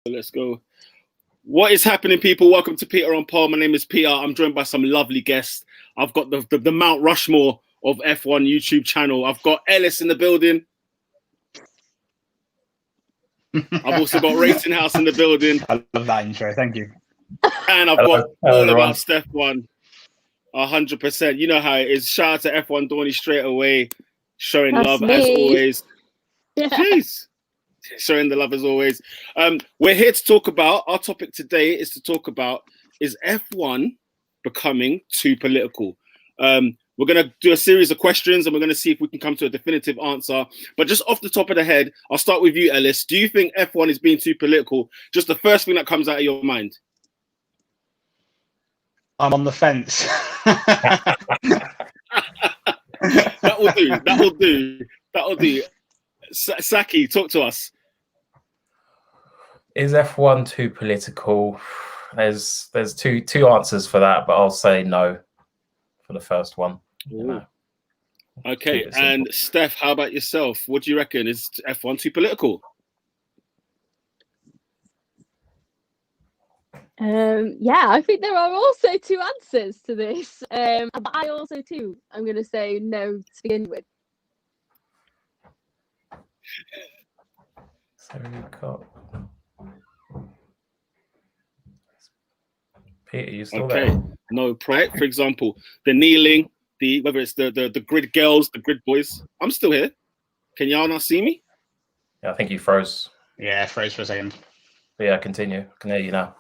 Let's go. What is happening, people? Welcome to Peter on Pole. My name is Peter. I'm joined by some lovely guests. I've got the Mount Rushmore of F1 YouTube channel. I've got Ellis in the building. I've also got Racing House in the building. I love that intro. Thank you. And I've got All About SteF1. 100%. You know how it is. Shout out to F1 Dorney straight away. Showing love as always. Yeah. Jeez. Showing the love as always. We're here to talk about, our topic today is to talk about, is F1 becoming too political? We're going to do a series of questions and we're going to see if we can come to a definitive answer. But just off the top of the head, I'll start with you, Ellis. Do you think F1 is being too political? Just the first thing that comes out of your mind. I'm on the fence. That will do. That will do. That will do. Saki, talk to us. Is F1 too political? There's two answers for that, but I'll say no for the first one. You know. Okay, and Steph, how about yourself? What do you reckon? Is F1 too political? Yeah, I think there are also two answers to this. But I also too, I'm going to say no to begin with. So we've got Peter, you still there? No, right? For example, the kneeling, whether it's the grid girls, the grid boys. I'm still here. Can y'all not see me? Yeah, I think you froze. Yeah, froze for a second. But yeah, continue. I can hear you now.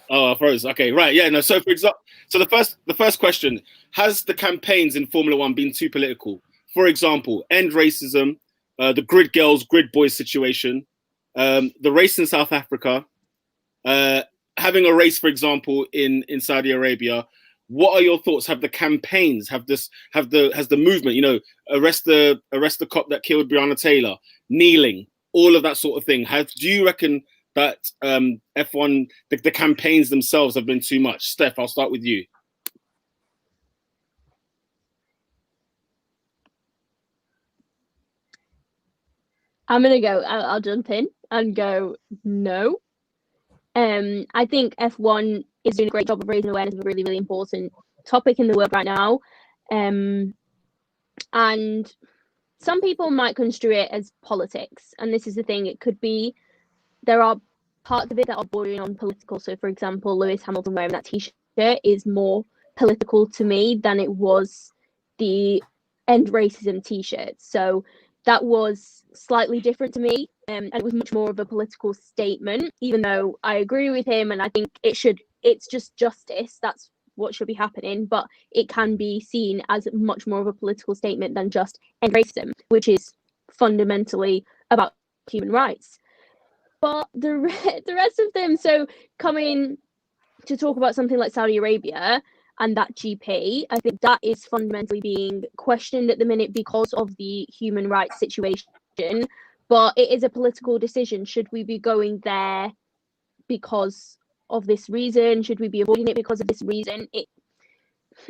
Oh, I froze. Okay, right. Yeah, no. So for example, the first question: has the campaigns in Formula One been too political? For example, end racism, the grid girls, grid boys situation, the race in South Africa, having a race, for example, in Saudi Arabia. What are your thoughts? Have the campaigns, has the movement, you know, arrest the cop that killed Breonna Taylor, kneeling, all of that sort of thing? Do you reckon that F1, the campaigns themselves have been too much? Steph, I'll start with you. I'm going to go, I'll jump in and go no. I think F1 is doing a great job of raising awareness of a really, really important topic in the world right now. And some people might construe it as politics. And this is the thing, it could be, there are parts of it that are bordering on political. So for example, Lewis Hamilton wearing that t-shirt is more political to me than it was the end racism t-shirt. So that was slightly different to me. And it was much more of a political statement, even though I agree with him and I think it's just justice. That's what should be happening. But it can be seen as much more of a political statement than just end racism, which is fundamentally about human rights. But the rest of them, so coming to talk about something like Saudi Arabia and that GP, I think that is fundamentally being questioned at the minute because of the human rights situation. But it is a political decision. Should we be going there because of this reason? Should we be avoiding it because of this reason?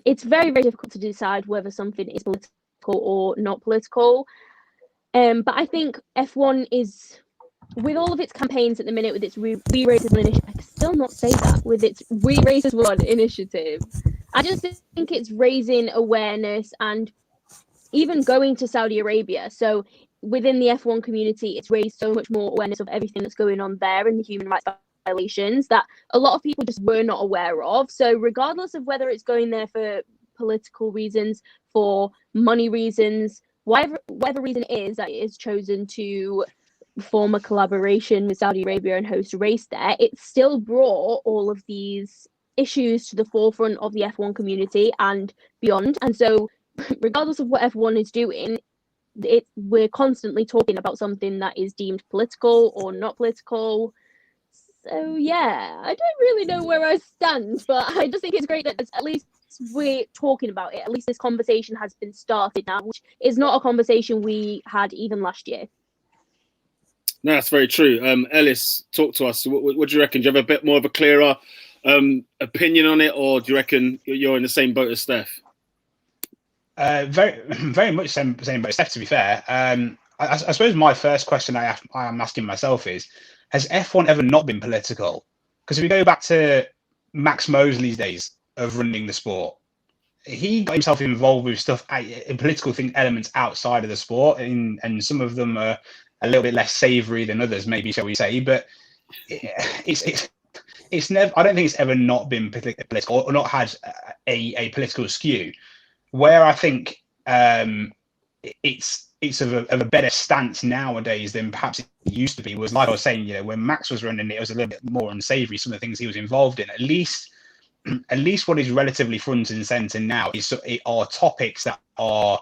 It's very, very difficult to decide whether something is political or not political. But I think F1 is, with all of its campaigns at the minute, with its We Racism initiative, I can still not say that, with its We Racism initiative, I just think it's raising awareness and even going to Saudi Arabia. So within the F1 community, it's raised so much more awareness of everything that's going on there and the human rights violations that a lot of people just were not aware of. So regardless of whether it's going there for political reasons, for money reasons, whatever reason it is that it is chosen to form a collaboration with Saudi Arabia and host a race there, it still brought all of these issues to the forefront of the F1 community and beyond. And so regardless of what F1 is doing, we're constantly talking about something that is deemed political or not political. So yeah, I don't really know where I stand, but I just think it's great that at least we're talking about it. At least this conversation has been started now, which is not a conversation we had even last year. No, that's very true. Ellis, talk to us. What do you reckon? Do you have a bit more of a clearer opinion on it, or do you reckon you're in the same boat as Steph? Very, very much same boat as Steph, to be fair. I suppose my first question I am asking myself is, has F1 ever not been political? Because if we go back to Max Mosley's days of running the sport, he got himself involved with stuff in political elements outside of the sport, and some of them are a little bit less savoury than others, maybe, shall we say? But it's never. I don't think it's ever not been political or not had a political skew. Where I think it's of a better stance nowadays than perhaps it used to be was, like I was saying, when Max was running it was a little bit more unsavoury, some of the things he was involved in. At least what is relatively front and centre now are topics that are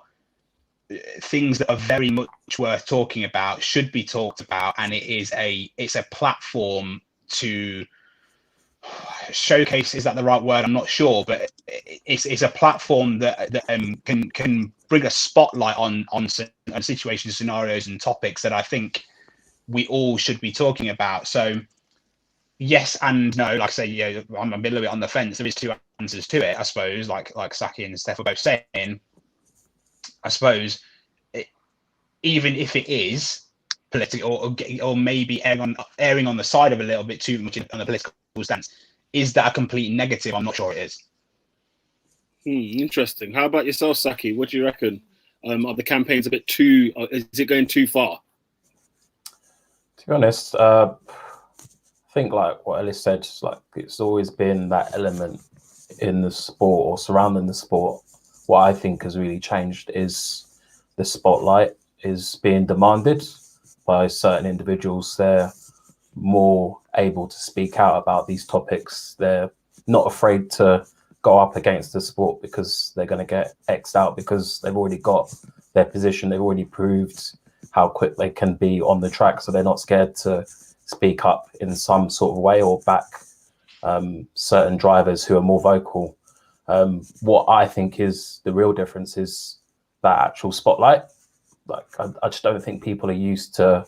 things that are very much worth talking about, should be talked about, and it's a platform to showcase. Is that the right word? I'm not sure, but it's a platform that can bring a spotlight on situations, scenarios, and topics that I think we all should be talking about. So yes and no. Like I say, I'm a little bit on the fence. There is two answers to it, I suppose. Like Saki and Steph are both saying. I suppose even if it is political or maybe erring on the side of a little bit too much on a political stance, is that a complete negative? I'm not sure it is. Interesting. How about yourself, Saki? What do you reckon? Are the campaigns a bit too? Is it going too far? To be honest, I think like what Ellis said, like it's always been that element in the sport or surrounding the sport. What I think has really changed is the spotlight is being demanded by certain individuals. They're more able to speak out about these topics. They're not afraid to go up against the sport because they're going to get X'd out because they've already got their position. They've already proved how quick they can be on the track. So they're not scared to speak up in some sort of way or back certain drivers who are more vocal. What I think is the real difference is that actual spotlight. Like I just don't think people are used to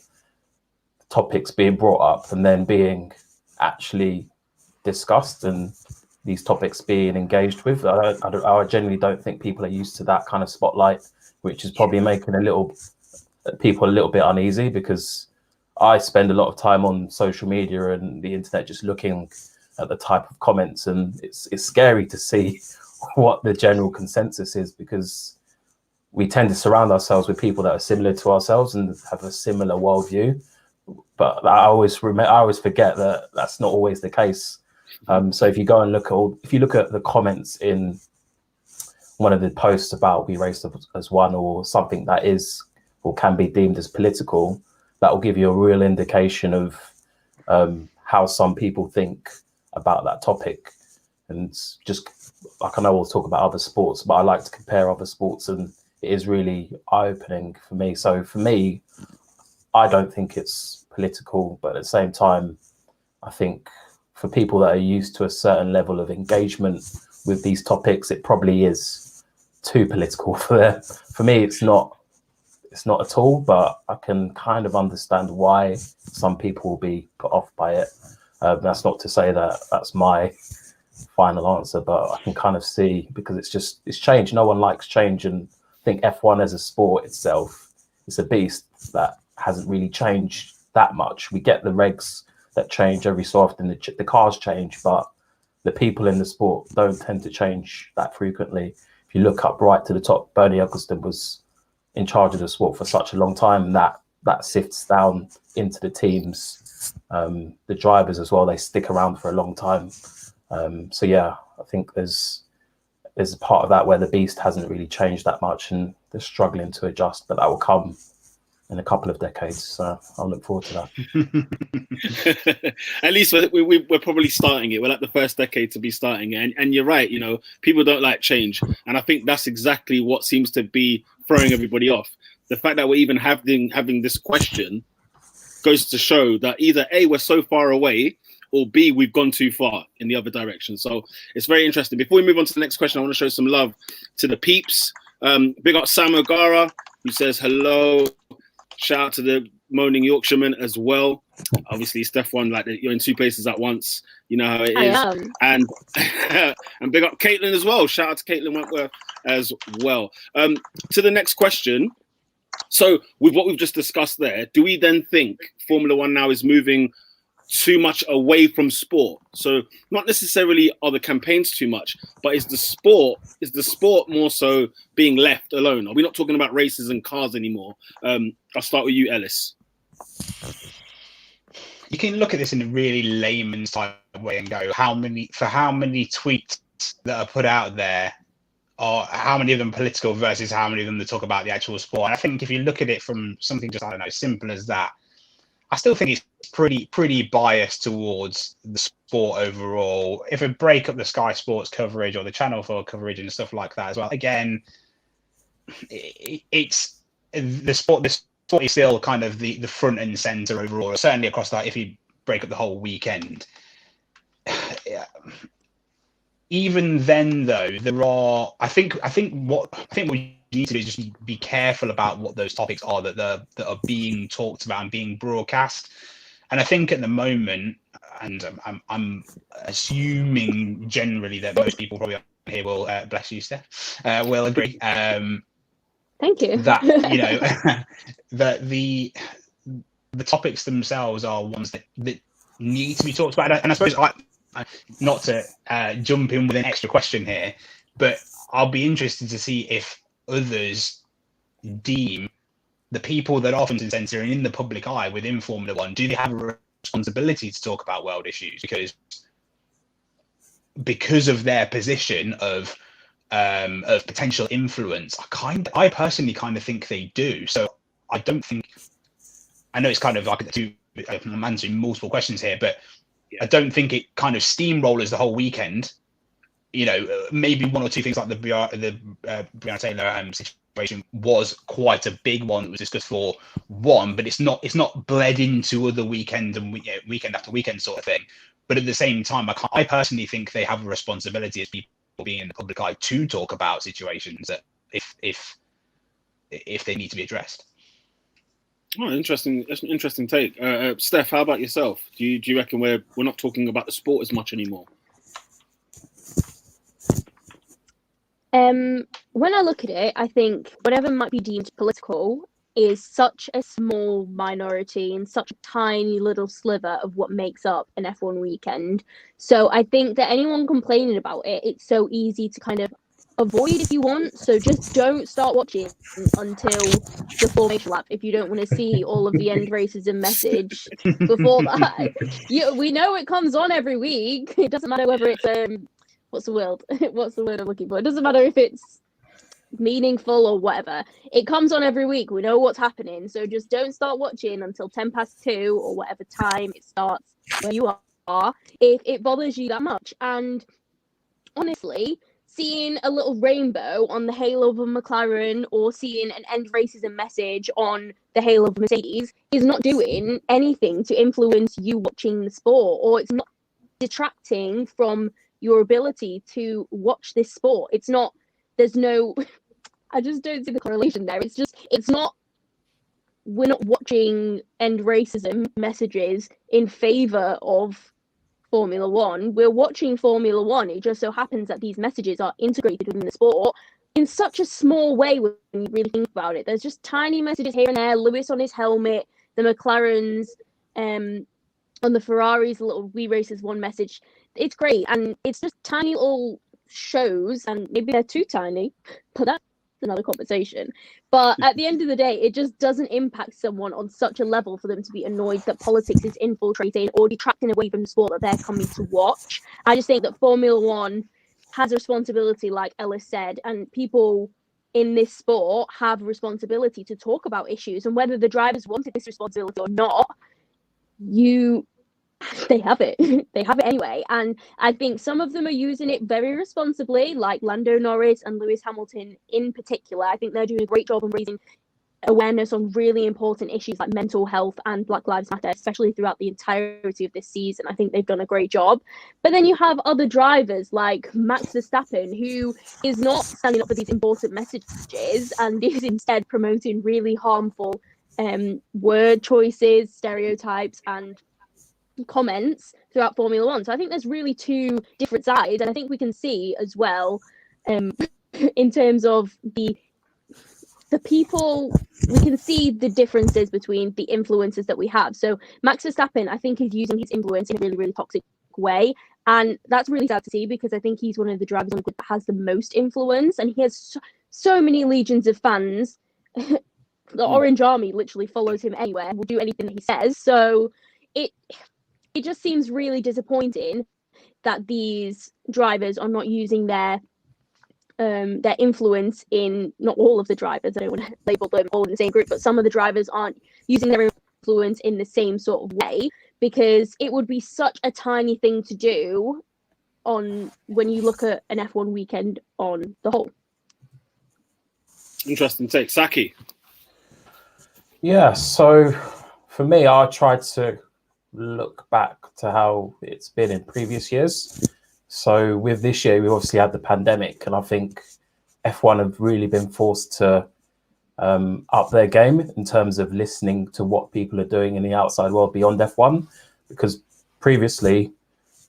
topics being brought up and then being actually discussed and these topics being engaged with. I genuinely don't think people are used to that kind of spotlight, which is probably making people a little bit uneasy, because I spend a lot of time on social media and the internet just looking at the type of comments, and it's scary to see what the general consensus is, because we tend to surround ourselves with people that are similar to ourselves and have a similar worldview. But I always forget that that's not always the case. So if you go and if you look at the comments in one of the posts about we raced as one or something that is or can be deemed as political, that will give you a real indication of how some people think about that topic. And just like, I know we'll talk about other sports, but I like to compare other sports, and it is really eye-opening for me. So for me, I don't think it's political, but at the same time, I think for people that are used to a certain level of engagement with these topics, it probably is too political for them. For me, it's not at all, but I can kind of understand why some people will be put off by it. That's not to say that that's my final answer, but I can kind of see, because it's change. No one likes change, and I think F1 as a sport itself is a beast that hasn't really changed that much. We get the regs that change every so often, the cars change, but the people in the sport don't tend to change that frequently. If you look up right to the top, Bernie Ecclestone was in charge of the sport for such a long time, and that sifts down into the teams, the drivers as well. They stick around for a long time. So yeah, I think there's a part of that where the beast hasn't really changed that much, and they're struggling to adjust, but that will come in a couple of decades. So I'll look forward to that. At least we're probably starting it. We're like the first decade to be starting it. And you're right, people don't like change. And I think that's exactly what seems to be throwing everybody off. The fact that we're even having this question goes to show that either A, we're so far away, or B, we've gone too far in the other direction. So it's very interesting. Before we move on to the next question, I want to show some love to the peeps. Big up Sam O'Gara, who says hello. Shout out to the moaning Yorkshireman as well. Obviously, Steph1, like you're in two places at once. You know how it is. And and big up Caitlin as well. Shout out to Caitlin Wentworth as well. To the next question. So with what we've just discussed there, do we then think Formula One now is moving too much away from sport. So not necessarily are the campaigns too much, but is the sport more so being left alone? Are we not talking about races and cars anymore? I'll start with you, Ellis. You can look at this in a really layman's type way and go, how many tweets that are put out there, or how many of them political versus how many of them that talk about the actual sport? And I think if you look at it from something just, I don't know, simple as that, I still think it's pretty biased towards the sport overall. If we break up the Sky Sports coverage or the Channel 4 coverage and stuff like that as well, again, it's the sport. The sport is still kind of the front and center overall. Certainly across that, if you break up the whole weekend. Even then, though, there are. I think what we need to do is just be careful about what those topics are that are being talked about and being broadcast. And I think at the moment, and I'm assuming generally that most people probably here will bless you, Steph, will agree. Thank you. That that the topics themselves are ones that need to be talked about. And I suppose not to jump in with an extra question here, but I'll be interested to see if others deem the people that are front and centre and in the public eye within Formula One, do they have a responsibility to talk about world issues? Because of their position of potential influence, I personally kind of think they do. So I don't think, I know it's kind of like I'm answering multiple questions here, but I don't think it kind of steamrollers the whole weekend. Maybe one or two things like the Breonna Taylor situation was quite a big one that was discussed for one, but it's not bled into other weekend and weekend after weekend sort of thing. But at the same time, I personally think they have a responsibility as people being in the public eye to talk about situations that if they need to be addressed. Oh, interesting. That's an interesting take. Steph, how about yourself? Do you reckon we're not talking about the sport as much anymore? When I look at it, I think whatever might be deemed political is such a small minority and such a tiny little sliver of what makes up an F1 weekend. So I think that anyone complaining about it, it's so easy to kind of avoid if you want. So just don't start watching until the formation lap if you don't want to see all of the end races and message before that. We know it comes on every week. It doesn't matter whether it's what's the word I'm looking for? It doesn't matter if it's meaningful or whatever. It comes on every week. We know what's happening. So just don't start watching until 2:10 or whatever time it starts where you are, if it bothers you that much. And honestly, seeing a little rainbow on the halo of a McLaren or seeing an end racism message on the halo of Mercedes is not doing anything to influence you watching the sport, or it's not detracting from your ability to watch this sport. It's not, there's no, I just don't see the correlation there. We're not watching end racism messages in favor of Formula One. We're watching Formula One. It just so happens that these messages are integrated within the sport in such a small way when you really think about it. There's just tiny messages here and there. Lewis on his helmet, the McLarens, on the Ferraris, the little We Racers One message. It's great, and it's just tiny little shows, and maybe they're too tiny, but that's another conversation. But at the end of the day, it just doesn't impact someone on such a level for them to be annoyed that politics is infiltrating or detracting away from the sport that they're coming to watch. I just think that Formula One has a responsibility, like Ellis said, and people in this sport have a responsibility to talk about issues, and whether the drivers wanted this responsibility or not, they have it. They have it anyway. And I think some of them are using it very responsibly, like Lando Norris and Lewis Hamilton in particular. I think they're doing a great job on raising awareness on really important issues like mental health and Black Lives Matter, especially throughout the entirety of this season. I think they've done a great job. But then you have other drivers like Max Verstappen, who is not standing up for these important messages and is instead promoting really harmful word choices, stereotypes, and comments throughout Formula One. So I think there's really two different sides, and I think we can see as well in terms of the the people, we can see the differences between the influences that we have. So Max Verstappen, I think, is using his influence in a really, really toxic way. And that's really sad to see, because I think he's one of the drivers on the grid that has the most influence, and he has so many legions of fans. The Orange Army literally follows him anywhere and will do anything that he says. So it just seems really disappointing that these drivers are not using their influence in, not all of the drivers, I don't want to label them all in the same group, but some of the drivers aren't using their influence in the same sort of way, because it would be such a tiny thing to do on when you look at an F1 weekend on the whole. Interesting take. Saki. Yeah, so for me, I tried to look back to how it's been in previous years. So with this year, we obviously had the pandemic, and I think F1 have really been forced to up their game in terms of listening to what people are doing in the outside world beyond F1, because previously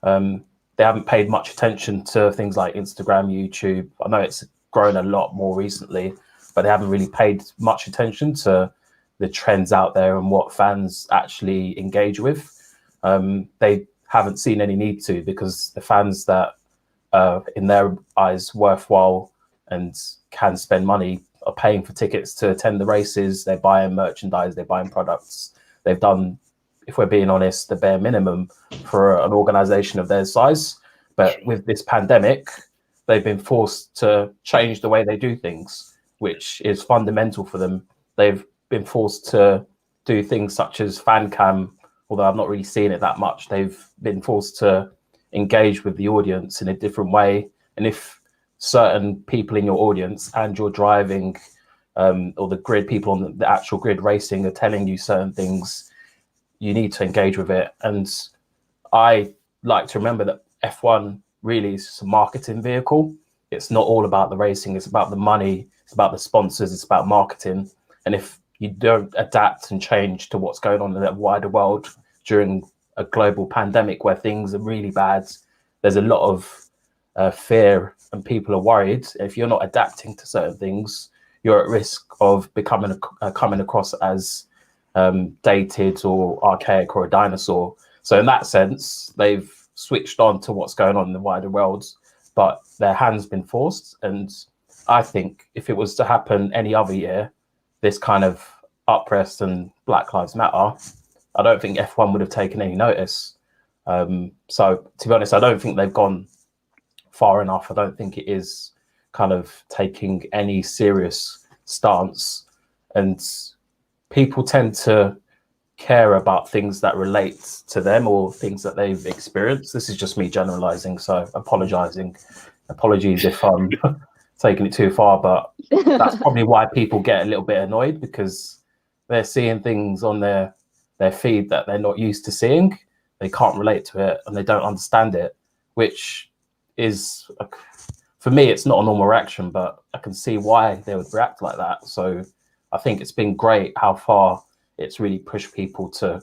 they haven't paid much attention to things like Instagram, YouTube. I know it's grown a lot more recently, but they haven't really paid much attention to the trends out there and what fans actually engage with. They haven't seen any need to, because the fans that in their eyes worthwhile and can spend money are paying for tickets to attend the races. They're buying merchandise, they're buying products. They've done, if we're being honest, the bare minimum for an organization of their size. But with this pandemic, they've been forced to change the way they do things, which is fundamental for them. They've been forced to do things such as fan cam, although I've not really seen it that much. They've been forced to engage with the audience in a different way. And if certain people in your audience and you're driving, or the grid people on the actual grid racing are telling you certain things, you need to engage with it. And I like to remember that F1 really is a marketing vehicle. It's not all about the racing. It's about the money. It's about the sponsors. It's about marketing. And if you don't adapt and change to what's going on in the wider world during a global pandemic where things are really bad, there's a lot of fear and people are worried. If you're not adapting to certain things, you're at risk of becoming coming across as dated or archaic or a dinosaur. So in that sense, they've switched on to what's going on in the wider world, but their hand's been forced. And I think if it was to happen any other year, this kind of uppress and Black Lives Matter, I don't think F1 would have taken any notice. So to be honest, I don't think they've gone far enough. I don't think it is kind of taking any serious stance. And people tend to care about things that relate to them or things that they've experienced. This is just me generalizing, so apologies if I'm taking it too far, but that's probably why people get a little bit annoyed, because they're seeing things on their feed that they're not used to seeing. They can't relate to it and they don't understand it, which is, for me, it's not a normal reaction, but I can see why they would react like that. So I think it's been great how far it's really pushed people to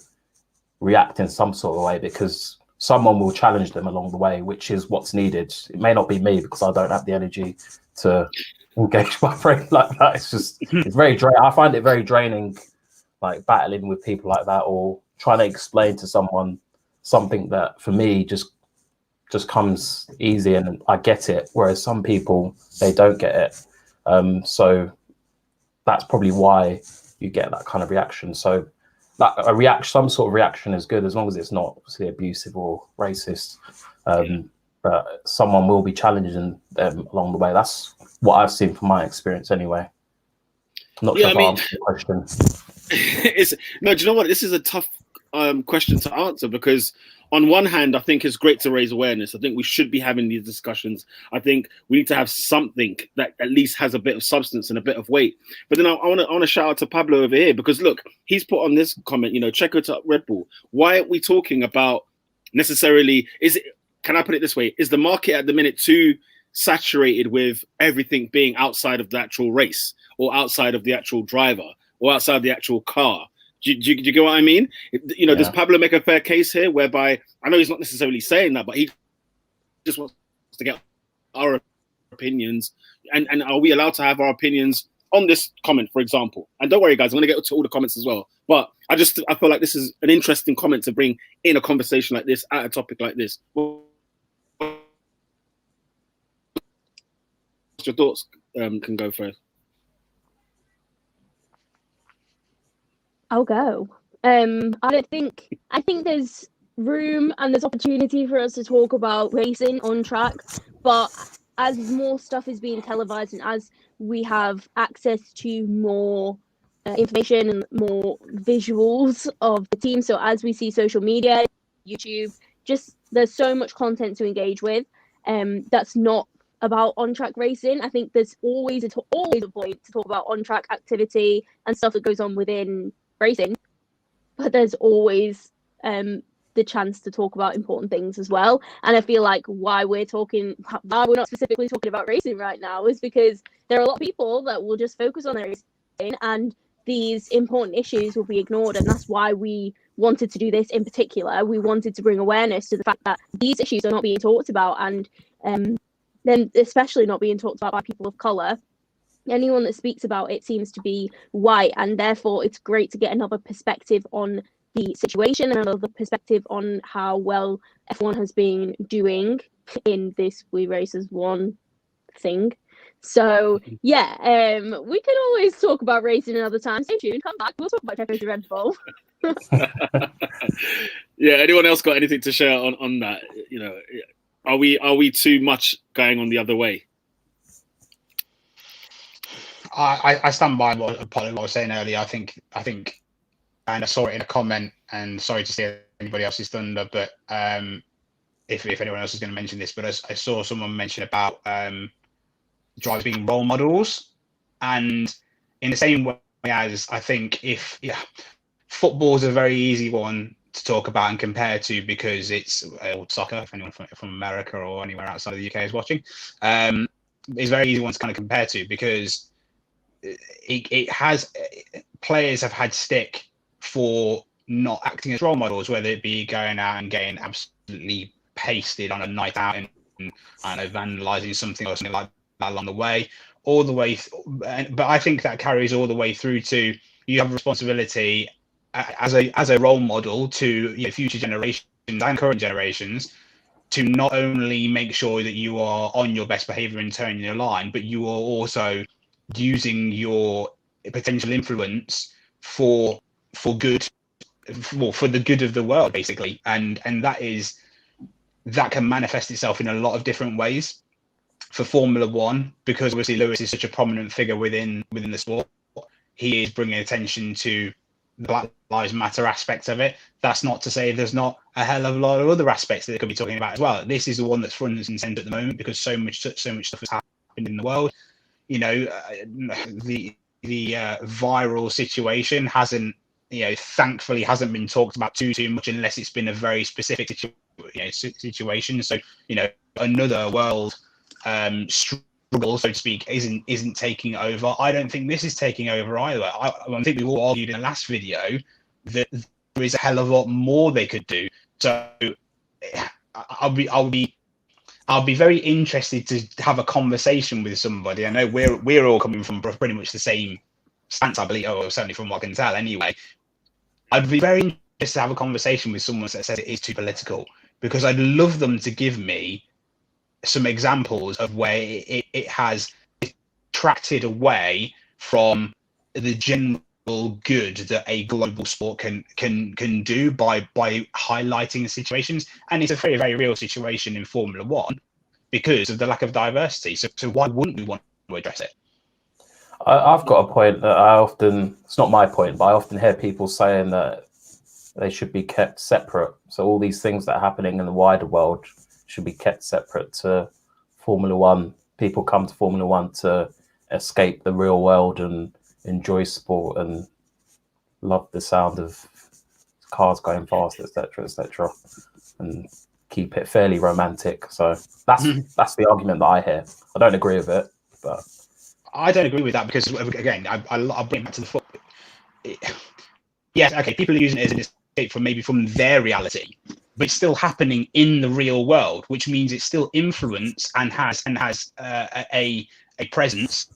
react in some sort of way, because someone will challenge them along the way, which is what's needed. It may not be me, because I don't have the energy to engage my brain like that. It's very I find it very draining, like battling with people like that, or trying to explain to someone something that for me just comes easy and I get it, whereas some people, they don't get it. So that's probably why you get that kind of reaction. So that some sort of reaction is good, as long as it's not obviously abusive or racist. But someone will be challenging them along the way. That's what I've seen from my experience anyway. I'm not sure if I answered the question. No, do you know what? This is a tough question to answer, because on one hand, I think it's great to raise awareness. I think we should be having these discussions. I think we need to have something that at least has a bit of substance and a bit of weight. But then I want to shout out to Pablo over here, because look, he's put on this comment, check out Red Bull. Why aren't we talking about necessarily, can I put it this way? Is the market at the minute too saturated with everything being outside of the actual race, or outside of the actual driver, or outside of the actual car? Do you get what I mean? Does Pablo make a fair case here, whereby, I know he's not necessarily saying that, but he just wants to get our opinions. And are we allowed to have our opinions on this comment, for example, and don't worry, guys, I'm going to get to all the comments as well. But I feel like this is an interesting comment to bring in a conversation like this at a topic like this. What's your thoughts? Can go first. I'll go. I think there's room and there's opportunity for us to talk about racing on track, but as more stuff is being televised and as we have access to more information and more visuals of the team, so as we see social media, YouTube, just there's so much content to engage with, that's not about on-track racing. I think there's always a point to talk about on-track activity and stuff that goes on within racing, but there's always the chance to talk about important things as well. And I feel like why we're not specifically talking about racing right now is because there are a lot of people that will just focus on their racing and these important issues will be ignored. And that's why we wanted to do this in particular. We wanted to bring awareness to the fact that these issues are not being talked about, and then especially not being talked about by people of colour. Anyone that speaks about it seems to be white, and therefore it's great to get another perspective on the situation and another perspective on how well F1 has been doing in this We Race as One thing. So yeah, we can always talk about racing another time. Stay tuned, come back, we'll talk about Checo's Red Bull. Yeah, anyone else got anything to share on that? You know, are we too much going on the other way? I stand by what I was saying earlier. I think, and I saw it in a comment, and sorry to steal anybody else's thunder, but if anyone else is going to mention this, but I saw someone mention about drivers being role models, and in the same way as I think football is a very easy one to talk about and compare to because it's old soccer. If anyone from America or anywhere outside of the UK is watching, it's a very easy one to kind of compare to because it has players have had stick for not acting as role models, whether it be going out and getting absolutely pasted on a night out and vandalizing something or something like that along the way, all the way. But I think that carries all the way through to you have a responsibility as a role model to future generations and current generations to not only make sure that you are on your best behavior and turning your line, but you are also using your potential influence for good, for the good of the world, basically. And that can manifest itself in a lot of different ways for Formula One, because obviously Lewis is such a prominent figure within the sport. He is bringing attention to the Black Lives Matter aspect of it. That's not to say there's not a hell of a lot of other aspects that they could be talking about as well. This is the one that's front and center at the moment because so much stuff has happened in the world. The viral situation hasn't, thankfully hasn't been talked about too much unless it's been a very specific situation. So, another world struggle, so to speak, isn't taking over. I don't think this is taking over either. I think we all argued in the last video that there is a hell of a lot more they could do. So I'll be very interested to have a conversation with somebody. I know we're all coming from pretty much the same stance, I believe, or certainly from what I can tell anyway. I'd be very interested to have a conversation with someone that says it is too political, because I'd love them to give me some examples of where it has detracted away from the general good that a global sport can do by highlighting situations. And it's a very, very real situation in Formula One because of the lack of diversity. So why wouldn't we want to address it? I've got a point that it's not my point, but I often hear people saying that they should be kept separate. So all these things that are happening in the wider world should be kept separate to Formula One. People come to Formula One to escape the real world and enjoy sport and love the sound of cars going fast, etc., and keep it fairly romantic. So that's the argument that I hear. I don't agree with it, but I don't agree with that because, again, I'll bring it back to the foot. Yes, okay, people are using it as an escape from their reality, but it's still happening in the real world, which means it's still influence and has a presence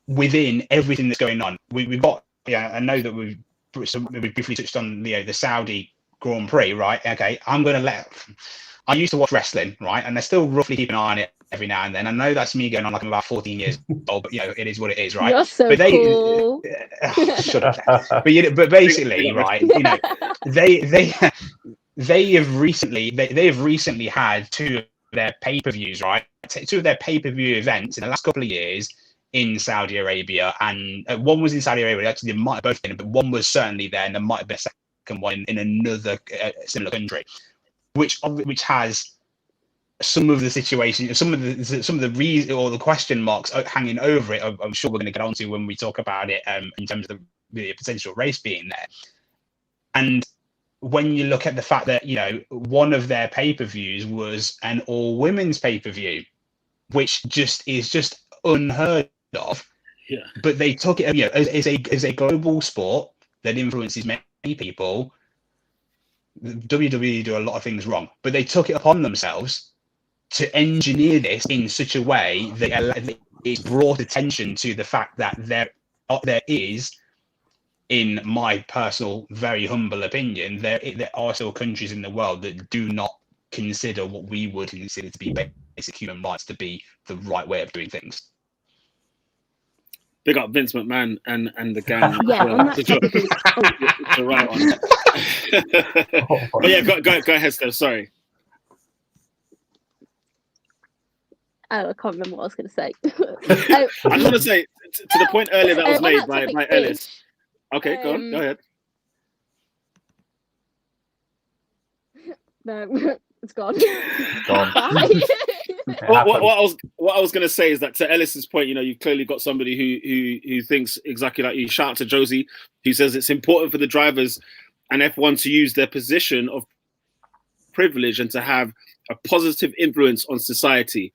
within everything that's going on. We've got, yeah, I know that we've briefly touched on the Saudi Grand Prix, right? Okay, I used to watch wrestling, right? And I still roughly keep an eye on it every now and then. I know that's me going on like I'm about 14 years old, but it is what it is, right? You're so but cool. Shut up. But basically, right? They have recently had two of their pay-per-views, right? Two of their pay-per-view events in the last couple of years in Saudi Arabia, and one was in Saudi Arabia. Actually, they might have both been, but one was certainly there, and there might have been a second one in another similar country, which has some of the situation, some of the reason or the question marks hanging over it. I'm sure we're going to get onto when we talk about it in terms of the potential race being there. And when you look at the fact that one of their pay-per-views was an all-women's pay-per-view, which is just unheard of. Yeah. But they took it, as a global sport that influences many people. WWE do a lot of things wrong, but they took it upon themselves to engineer this in such a way that it's brought attention to the fact that there is, in my personal, very humble opinion, there are still countries in the world that do not consider what we would consider to be basic human rights to be the right way of doing things. Big up Vince McMahon and the gang. Yeah, on that it's the right one. But yeah, go ahead, Steph. Sorry. Oh, I can't remember what I was going to say. I just want to say to the point earlier that was made by Ellis. Okay, go ahead. No, it's gone. Gone. What I was going to say is that to Ellis's point, you've clearly got somebody who thinks exactly like you. Shout out to Josie, who says it's important for the drivers and F1 to use their position of privilege and to have a positive influence on society.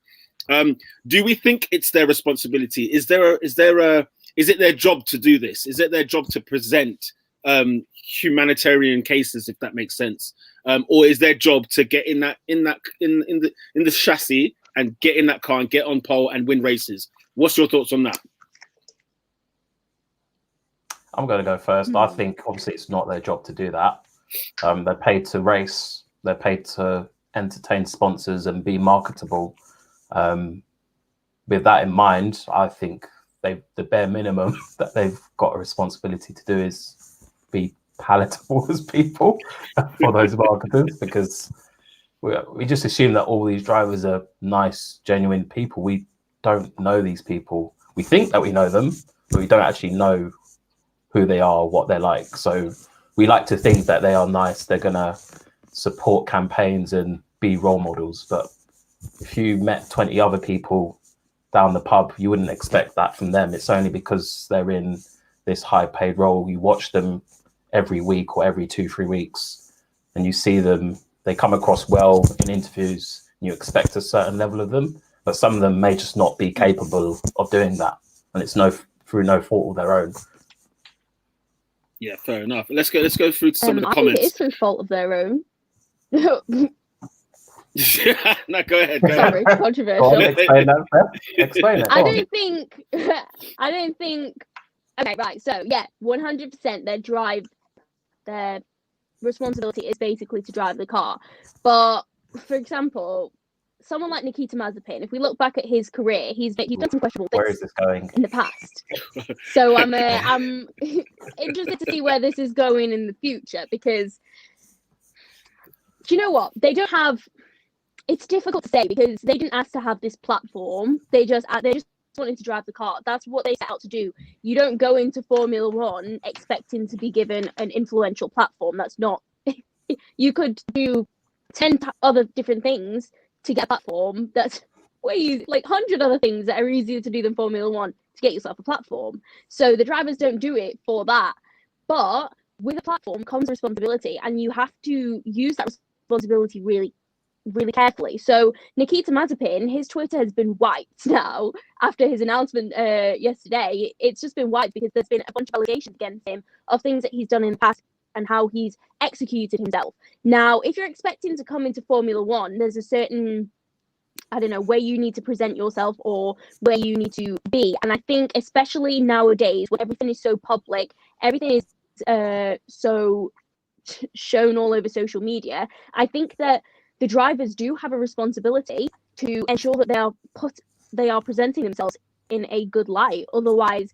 Do we think it's their responsibility? Is it their job to do this? Is it their job to present humanitarian cases, if that makes sense? Or is their job to get in the chassis and get in that car and get on pole and win races? What's your thoughts on that? I'm going to go first. I think obviously it's not their job to do that. They're paid to race. They're paid to entertain sponsors and be marketable. With that in mind, I think the bare minimum that they've got a responsibility to do is be palatable as people for those marketers, because we just assume that all these drivers are nice, genuine people. We don't know these people. We think that we know them, but we don't actually know who they are, what they're like. So we like to think that they are nice, they're gonna support campaigns and be role models. But if you met 20 other people down the pub, you wouldn't expect that from them. It's only because they're in this high paid role. You watch them every week or every 2-3 weeks and you see them, they come across well in interviews, and you expect a certain level of them, but some of them may just not be capable of doing that, and it's through no fault of their own. Yeah, fair enough. Let's go through some of the I comments. think it is through fault of their own. No, go ahead. Sorry, controversial. Go on, explain that. Explain it. I don't think. Okay, right. So yeah, 100%. Their responsibility is basically to drive the car. But for example, someone like Nikita Mazepin, if we look back at his career, he's done some questionable things. Where is this going? In the past. So I'm interested to see where this is going in the future, because do you know what? They don't have. It's difficult to say because they didn't ask to have this platform. They just wanted to drive the car. That's what they set out to do. You don't go into Formula One expecting to be given an influential platform. That's not. You could do 10 other different things to get a platform. That's way easy, like 100 other things that are easier to do than Formula One to get yourself a platform. So the drivers don't do it for that. But with a platform comes responsibility, and you have to use that responsibility really carefully. So Nikita Mazepin, his Twitter has been wiped now after his announcement yesterday. It's just been wiped because there's been a bunch of allegations against him of things that he's done in the past and how he's executed himself. Now, if you're expecting to come into Formula One, there's a certain I don't know, where you need to present yourself or where you need to be. And I think especially nowadays when everything is so public, everything is so shown all over social media, I think that the drivers do have a responsibility to ensure that they are presenting themselves in a good light. Otherwise,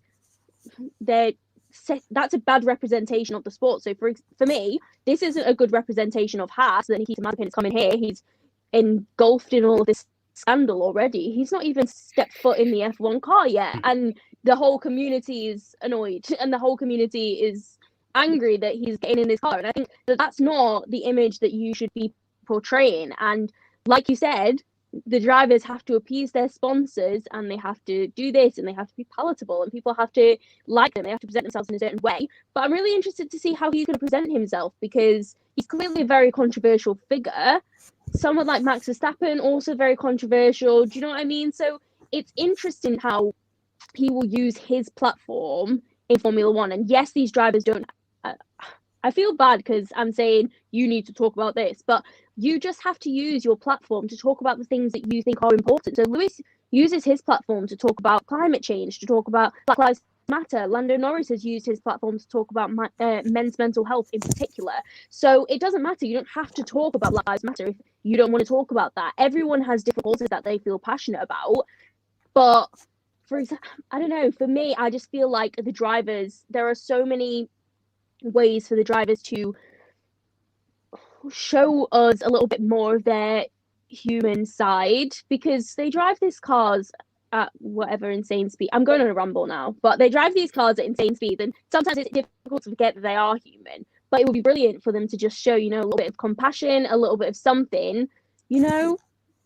that's a bad representation of the sport. So for me, this isn't a good representation of Haas. That Nikita Mazepin is coming here. He's engulfed in all of this scandal already. He's not even stepped foot in the F1 car yet, and the whole community is annoyed, and the whole community is angry that he's getting in this car. And I think that that's not the image that you should be portraying. And like you said, the drivers have to appease their sponsors, and they have to do this, and they have to be palatable, and people have to like them. They have to present themselves in a certain way. But I'm really interested to see how he's going to present himself, because he's clearly a very controversial figure. Someone like Max Verstappen, also very controversial. Do you know what I mean? So it's interesting how he will use his platform in Formula One. And yes, these drivers don't. I feel bad because I'm saying you need to talk about this, but you just have to use your platform to talk about the things that you think are important. So Lewis uses his platform to talk about climate change, to talk about Black Lives Matter. Lando Norris has used his platform to talk about men's mental health in particular. So it doesn't matter. You don't have to talk about Black Lives Matter if you don't want to talk about that. Everyone has different causes that they feel passionate about. But for example, I don't know, for me, I just feel like the drivers, there are so many ways for the drivers to show us a little bit more of their human side, because they drive these cars at whatever insane speed. I'm going on a ramble now, but they drive these cars at insane speeds, and sometimes it's difficult to forget that they are human. But it would be brilliant for them to just show, you know, a little bit of compassion, a little bit of something, you know.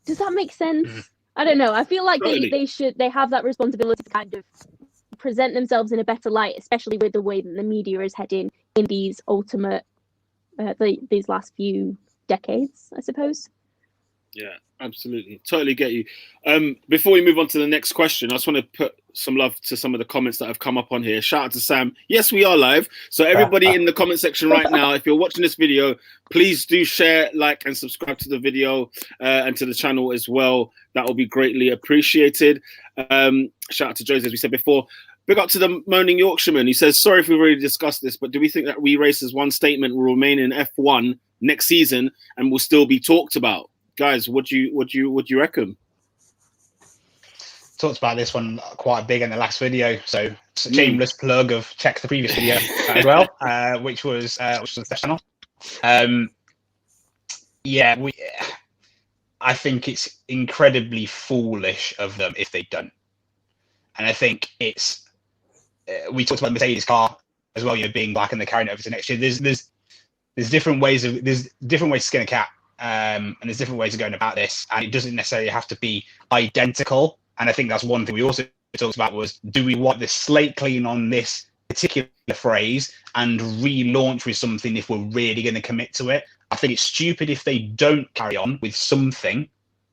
Does that make sense? I don't know. I feel like they have that responsibility to kind of present themselves in a better light, especially with the way that the media is heading in these these last few decades, I suppose. Yeah, absolutely. Totally get you. Before we move on to the next question, I just want to put some love to some of the comments that have come up on here. Shout out to Sam. Yes, we are live. So everybody in the comment section right now, if you're watching this video, please do share, like, and subscribe to the video and to the channel as well. That will be greatly appreciated. Shout out to Jose, as we said before. Big up to the Moaning Yorkshireman. He says, sorry if we've already discussed this, but do we think that We Racers One statement will remain in F1 next season and will still be talked about? Guys, what do you reckon? Talked about this one quite big in the last video, so it's a shameless plug of check the previous video as well, which was the channel. I think it's incredibly foolish of them if they don't, and I think it's. We talked about the Mercedes car as well, you know, being black and they're carrying it over to next year. There's different ways to skin a cat, and there's different ways of going about this, and it doesn't necessarily have to be identical. And I think that's one thing we also talked about was, do we want the slate clean on this particular phrase and relaunch with something if we're really going to commit to it? I think it's stupid if they don't carry on with something.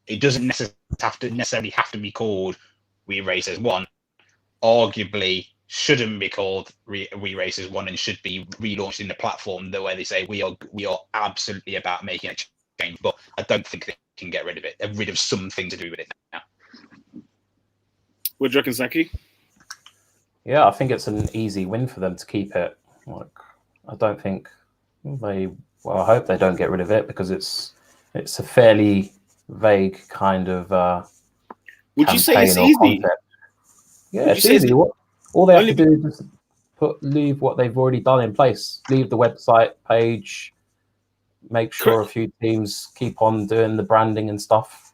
It doesn't necessarily have to be called We Racers One. Arguably, shouldn't be called We Racers One and should be relaunched in the platform the way they say we are absolutely about making a change. But I don't think they can get rid of it. They're rid of something to do with it now. What do you reckon, Saki? Yeah, I think it's an easy win for them to keep it. Like, I don't think I hope they don't get rid of it, because it's a fairly vague kind of. Would you say it's easy? Concept. Yeah, it's easy. All they have to do is just leave what they've already done in place. Leave the website page. Make sure a few teams keep on doing the branding and stuff.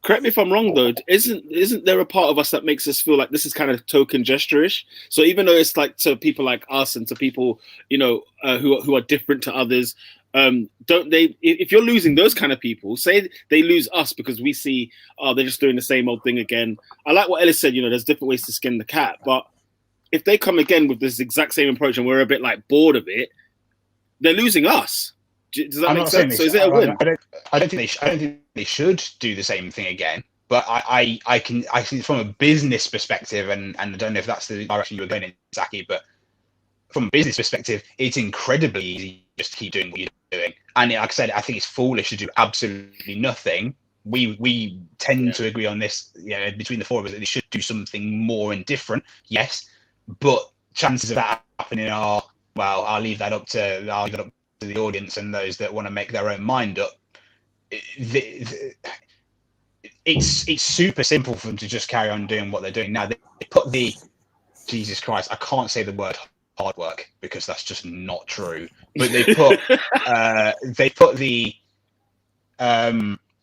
Correct me if I'm wrong, though. Isn't there a part of us that makes us feel like this is kind of token gesture-ish? So even though it's like to people like us and to people, you know, who are different to others, don't they? If you're losing those kind of people, say they lose us because we see, they're just doing the same old thing again. I like what Ellis said. You know, there's different ways to skin the cat, but if they come again with this exact same approach and we're a bit like bored of it, they're losing us. Does that make sense? So is it a win? I don't think they should do the same thing again. But I can from a business perspective, and I don't know if that's the direction you were going in, Saki, but from a business perspective, it's incredibly easy just to keep doing what you're doing. And like I said, I think it's foolish to do absolutely nothing we tend to agree on this, between the four of us, that they should do something more and different. Yes, but chances of that happening are, well, I'll leave that up to the audience and those that want to make their own mind up. It's super simple for them to just carry on doing what they're doing now. They put the, Jesus Christ, I can't say the word hard work because that's just not true. But they put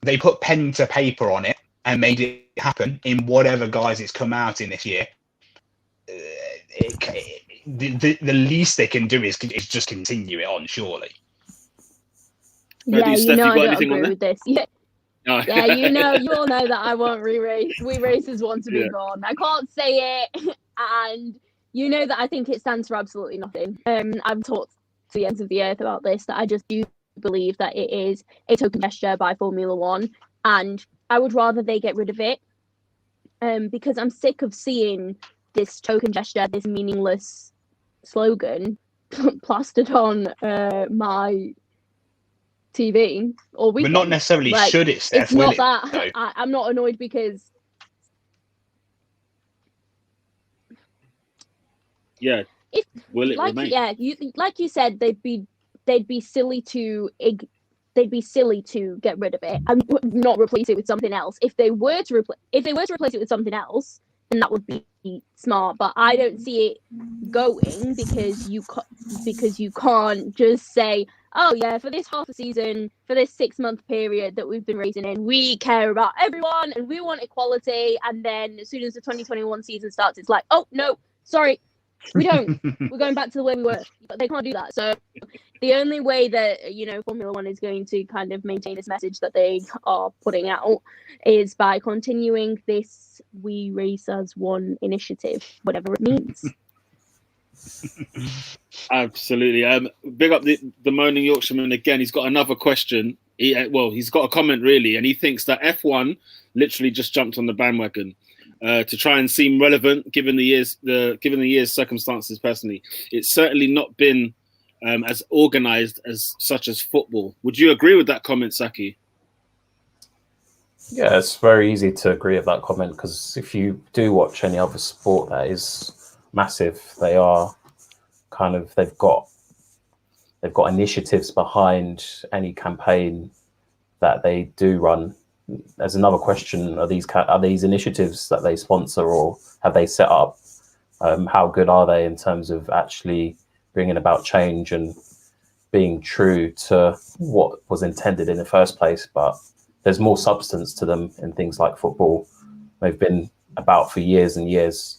they put pen to paper on it and made it happen in whatever guise it's come out in this year. The least they can do is just continue it on, surely. Yeah, Steph, I got don't anything on agree there? with this. Yeah. No. Yeah, you all know that I won't re-race. We racers want to be gone. I can't say it, and you know that I think it stands for absolutely nothing. I've talked to the ends of the earth about this, that I just do believe that it is a token gesture by Formula One, and I would rather they get rid of it, because I'm sick of seeing this token gesture, this meaningless slogan plastered on my TV or weekend. But not necessarily should it, Steph. It's not that. I'm not annoyed because will it remain? Like you said, they'd be silly to get rid of it and not replace it with something else. If they were to replace it with something else, then that would be smart. But I don't see it going because you can't just say, oh yeah, for this half a season, for this 6-month period that we've been racing in, we care about everyone and we want equality. And then as soon as the 2021 season starts, it's like, oh no, sorry, we don't. We're going back to the way we were. But they can't do that. So the only way that, Formula One is going to kind of maintain this message that they are putting out is by continuing this We Race as One initiative, whatever it means. Absolutely. Big up the moaning Yorkshireman again. He's got another question. He's got a comment really, and he thinks that F1 literally just jumped on the bandwagon to try and seem relevant given the year's circumstances. Personally, it's certainly not been as organised as football. Would you agree with that comment, Saki? Yeah, it's very easy to agree with that comment because if you do watch any other sport that is massive, they are they've got initiatives behind any campaign that they do run. There's another question: are these initiatives that they sponsor or have they set up? How good are they in terms of actually bringing about change and being true to what was intended in the first place? But there's more substance to them in things like football. They've been about for years and years.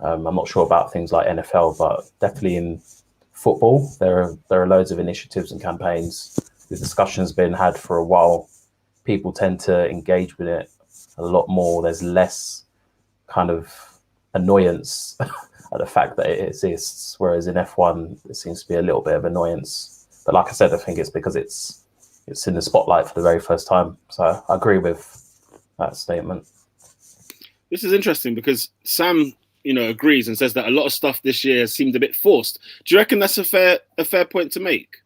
I'm not sure about things like NFL, but definitely in football, there are loads of initiatives and campaigns. The discussion's been had for a while. People tend to engage with it a lot more. There's less kind of annoyance at the fact that it exists, whereas in F1, it seems to be a little bit of annoyance. But like I said, I think it's because it's in the spotlight for the very first time. So I agree with that statement. This is interesting because Sam, agrees and says that a lot of stuff this year seemed a bit forced. Do you reckon that's a fair point to make?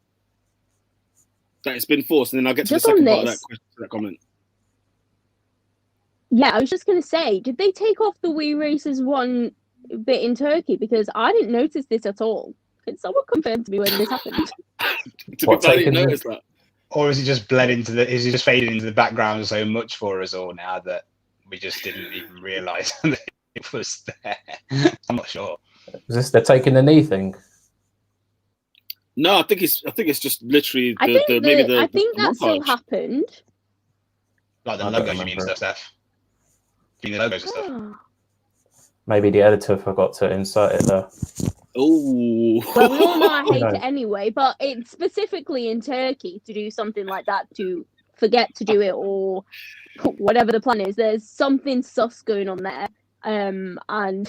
That it's been forced, and then I'll get to the second part of that comment. Yeah, I was just going to say, did they take off the We Race as One bit in Turkey? Because I didn't notice this at all. Can someone confirm to me when this happened? I didn't notice that. Or is it just is it just faded into the background so much for us all now that we just didn't even realise that it was there? I'm not sure. Is this they're taking the knee thing? No, I think it's just literally I think that still happened. Like the logos, you mean, Steph? You mean the logos and stuff? Maybe the editor forgot to insert it there. Oh. Well, we all know I hate it anyway, but it's specifically in Turkey to do something like that, to forget to do it or whatever the plan is. There's something sus going on there. And I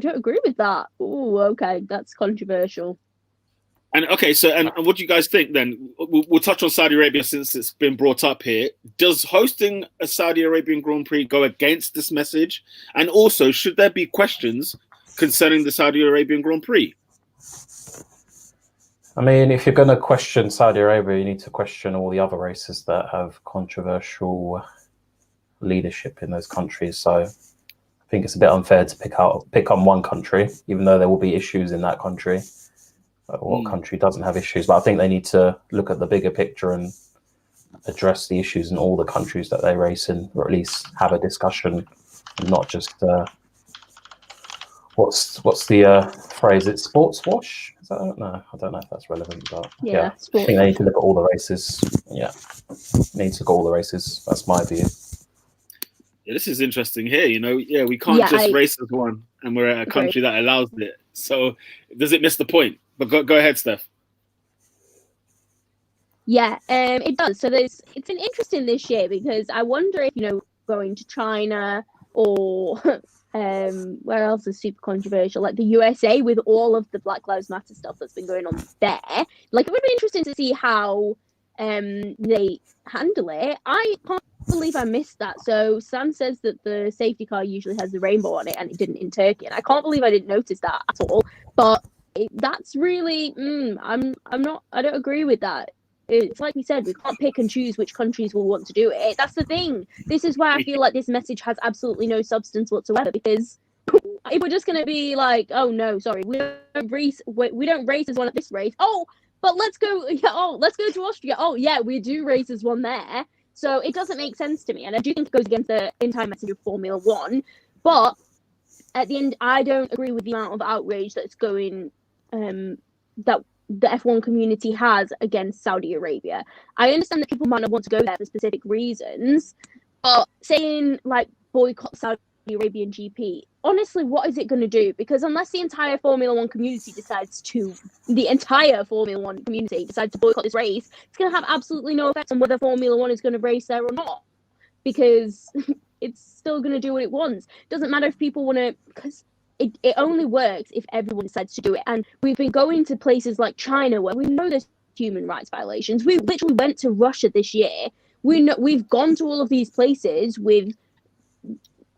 don't agree with that. Oh, okay, that's controversial. And okay, so and what do you guys think then? We'll touch on Saudi Arabia since it's been brought up here. Does hosting a Saudi Arabian Grand Prix go against this message? And also, should there be questions concerning the Saudi Arabian Grand Prix? I mean, if you're going to question Saudi Arabia, you need to question all the other races that have controversial leadership in those countries. So I think it's a bit unfair to pick on one country, even though there will be issues in that country. What country doesn't have issues? But I think they need to look at the bigger picture and address the issues in all the countries that they race in, or at least have a discussion, and not just what's the phrase? It's sports wash. I don't know if that's relevant, but yeah, I think they need to look at all the races. Yeah, need to look at all the races. That's my view. Yeah, this is interesting here. We can't just race as one, and we're at a country that allows it. So does it miss the point? But go ahead, Steph. Yeah, it does. So it's been interesting this year because I wonder if, going to China or where else is super controversial, like the USA with all of the Black Lives Matter stuff that's been going on there. Like, it would be interesting to see how they handle it. I can't believe I missed that. So Sam says that the safety car usually has the rainbow on it, and it didn't in Turkey. And I can't believe I didn't notice that at all. But that's really, I don't agree with that. It's like we said, we can't pick and choose which countries will want to do it. That's the thing. This is why I feel like this message has absolutely no substance whatsoever, because if we're just going to be like, oh no, sorry, we don't race as one at this race. Oh, but let's go to Austria. Oh yeah, we do race as one there. So it doesn't make sense to me. And I do think it goes against the entire message of Formula One. But at the end, I don't agree with the amount of outrage that's going, that the F1 community has against Saudi Arabia. I understand that people might not want to go there for specific reasons, but saying like boycott Saudi Arabian GP, honestly, what is it going to do? Because unless the entire Formula One community decides to boycott this race, it's going to have absolutely no effect on whether Formula One is going to race there or not, because it's still going to do what it wants. It doesn't matter if people want to, because it only works if everyone decides to do it. And we've been going to places like China where we know there's human rights violations. We literally went to Russia this year. We've gone to all of these places with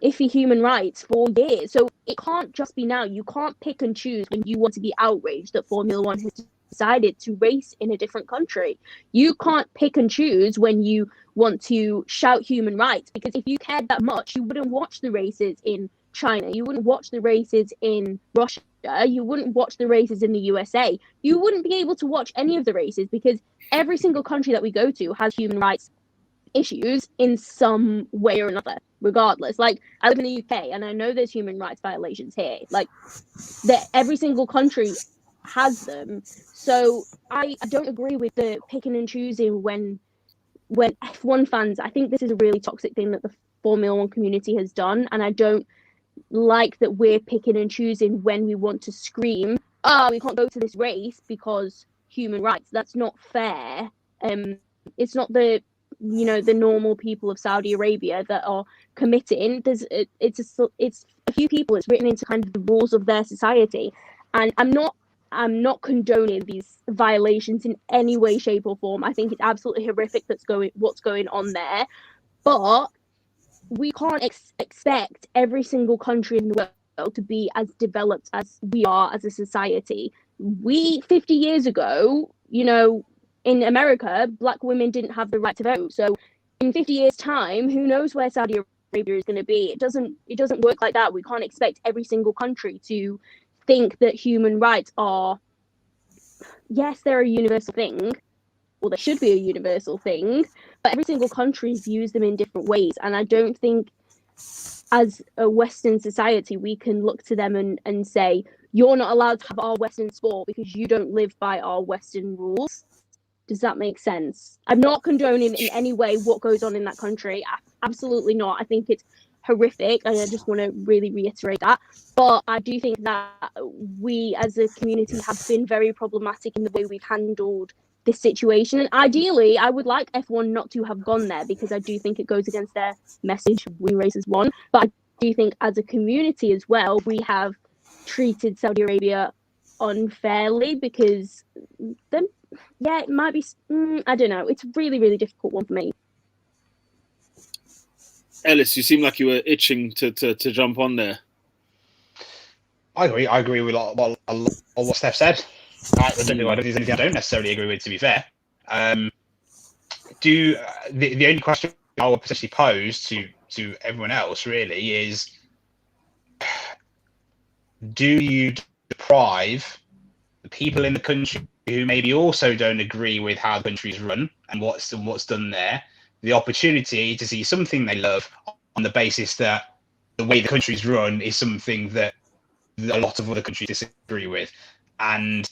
iffy human rights for years. So it can't just be now. You can't pick and choose when you want to be outraged that Formula One has decided to race in a different country. You can't pick and choose when you want to shout human rights, because if you cared that much, you wouldn't watch the races in China, you wouldn't watch the races in Russia, you wouldn't watch the races in the USA, you wouldn't be able to watch any of the races, because every single country that we go to has human rights issues in some way or another, regardless. Like, I live in the UK and I know there's human rights violations here. Like, every single country has them. So I don't agree with the picking and choosing when F1 fans, I think this is a really toxic thing that the Formula One community has done, and I don't like that we're picking and choosing when we want to scream, we can't go to this race because human rights. That's not fair. It's not the normal people of Saudi Arabia that are committing. It's a few people. It's written into kind of the rules of their society, and I'm not condoning these violations in any way, shape, or form. I think it's absolutely horrific what's going on there, but we can't expect every single country in the world to be as developed as we are as a society. 50 years ago, in America, Black women didn't have the right to vote. So in 50 years' time, who knows where Saudi Arabia is going to be? It doesn't work like that. We can't expect every single country to think that human rights are, yes, they're a universal thing, or they should be a universal thing, but every single country views them in different ways. And I don't think as a Western society we can look to them and say, you're not allowed to have our Western sport because you don't live by our Western rules. Does that make sense? I'm not condoning in any way what goes on in that country. Absolutely not. I think it's horrific, and I just want to really reiterate that. But I do think that we as a community have been very problematic in the way we've handled this situation. And ideally, I would like F1 not to have gone there, because I do think it goes against their message, we race as one. But I do think as a community as well, we have treated Saudi Arabia unfairly, because then, yeah, it might be, I don't know. It's a really, really difficult one for me. Ellis, you seem like you were itching to jump on there. I agree with what Steph said. I don't think there's anything I don't necessarily agree with, to be fair. The only question I would potentially pose to to everyone else really is, do you deprive the people in the country who maybe also don't agree with how the country's run and what's done there, the opportunity to see something they love on the basis that the way the country's run is something that a lot of other countries disagree with? And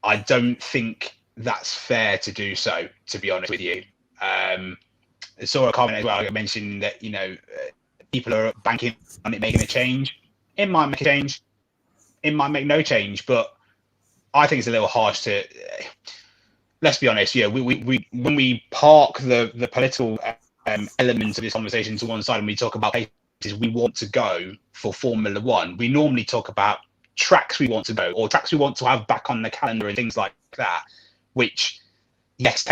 I don't think that's fair to do so, to be honest with you. I saw a comment as well, I mentioned that, people are banking on it making a change. It might make a change. It might make no change, but I think it's a little harsh to. Let's be honest. Yeah, we when we park the political elements of this conversation to one side and we talk about places we want to go for Formula One, we normally talk about tracks we want to go or tracks we want to have back on the calendar and things like that, which yes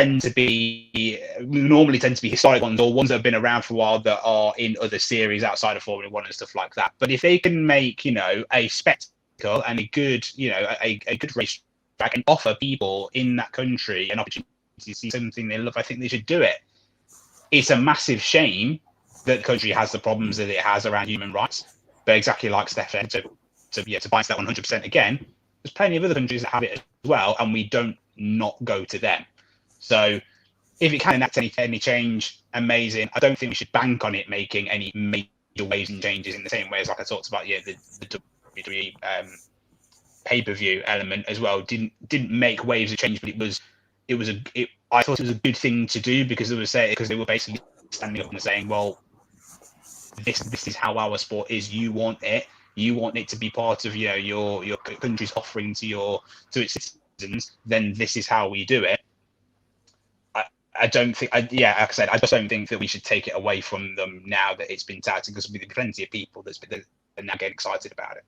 normally tend to be historic ones or ones that have been around for a while that are in other series outside of Formula One and stuff like that. But if they can make a spectacle and a good a good race track and offer people in that country an opportunity to see something they love, I think they should do it. It's a massive shame that the country has the problems that it has around human rights, but exactly like Steph said, to bind that 100% again, there's plenty of other countries that have it as well, and we don't not go to them. So if it can enact any change, amazing. I don't think we should bank on it making any major waves and changes in the same way as, like I talked about, the WWE pay-per-view element as well. Didn't make waves of change, but I thought it was a good thing to do because they were basically standing up and saying, well, this is how our sport is. You want it to be part of your country's offering to its citizens. Then this is how we do it. I don't think, like I said, I just don't think that we should take it away from them now that it's been touted, because there'll be plenty of people that are now getting excited about it.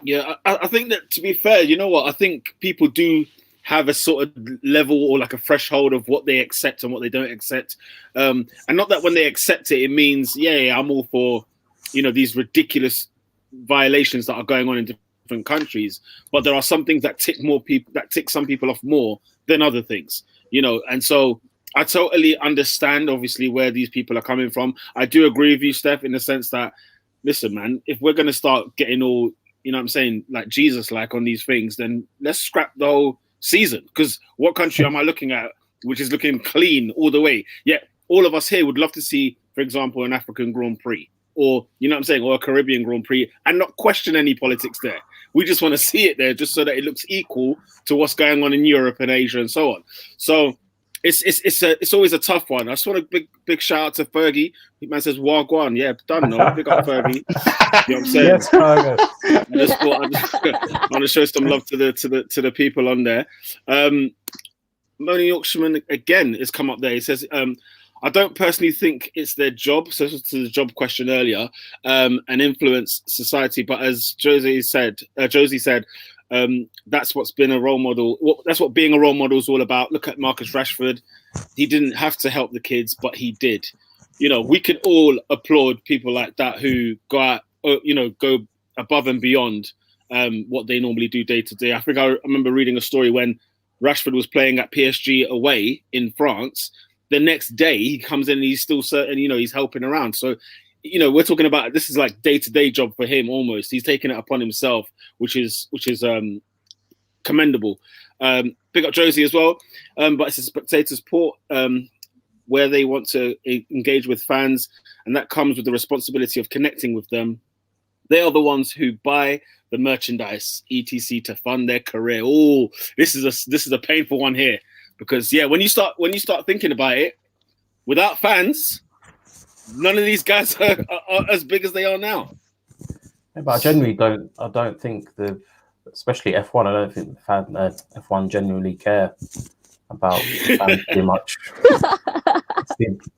Yeah, I think that, to be fair, you know what? I think people do have a sort of level or like a threshold of what they accept and what they don't accept. And not that when they accept it, it means, yeah, I'm all for, these ridiculous violations that are going on in different countries. But there are some things that tick some people off more than other things, And so I totally understand, obviously, where these people are coming from. I do agree with you, Steph, in the sense that, listen, man, if we're going to start getting all, like Jesus-like on these things, then let's scrap the whole season. Because what country am I looking at which is looking clean all the way? Yeah, all of us here would love to see, for example, an African Grand Prix or, or a Caribbean Grand Prix and not question any politics there. We just want to see it there just so that it looks equal to what's going on in Europe and Asia and so on. So it's always a tough one. I just want a big shout out to Fergie. The man says Wagwan. Yeah, done. No, big up Fergie. You know what I'm saying? Yes, I want to show some love to the people on there. Moni Yorkshireman again has come up there. He says, I don't personally think it's their job, so to the job question earlier, and influence society. But as Josie said, that's what's been a role model. That's what being a role model is all about. Look at Marcus Rashford. He didn't have to help the kids, but he did. We can all applaud people like that who go out, go above and beyond what they normally do day to day. I think I remember reading a story when Rashford was playing at PSG away in France. The next day he comes in and he's still certain, he's helping around. So, we're talking about, this is like day-to-day job for him almost. He's taking it upon himself, which is commendable. Big up Josie as well. But it's a spectator sport where they want to engage with fans, and that comes with the responsibility of connecting with them. They are the ones who buy the merchandise, etc., to fund their career. Oh, this is a painful one here. Because when you start thinking about it, without fans, none of these guys are as big as they are now. Yeah, but I don't think especially F1. I don't think the fan F1 genuinely care about fans too much.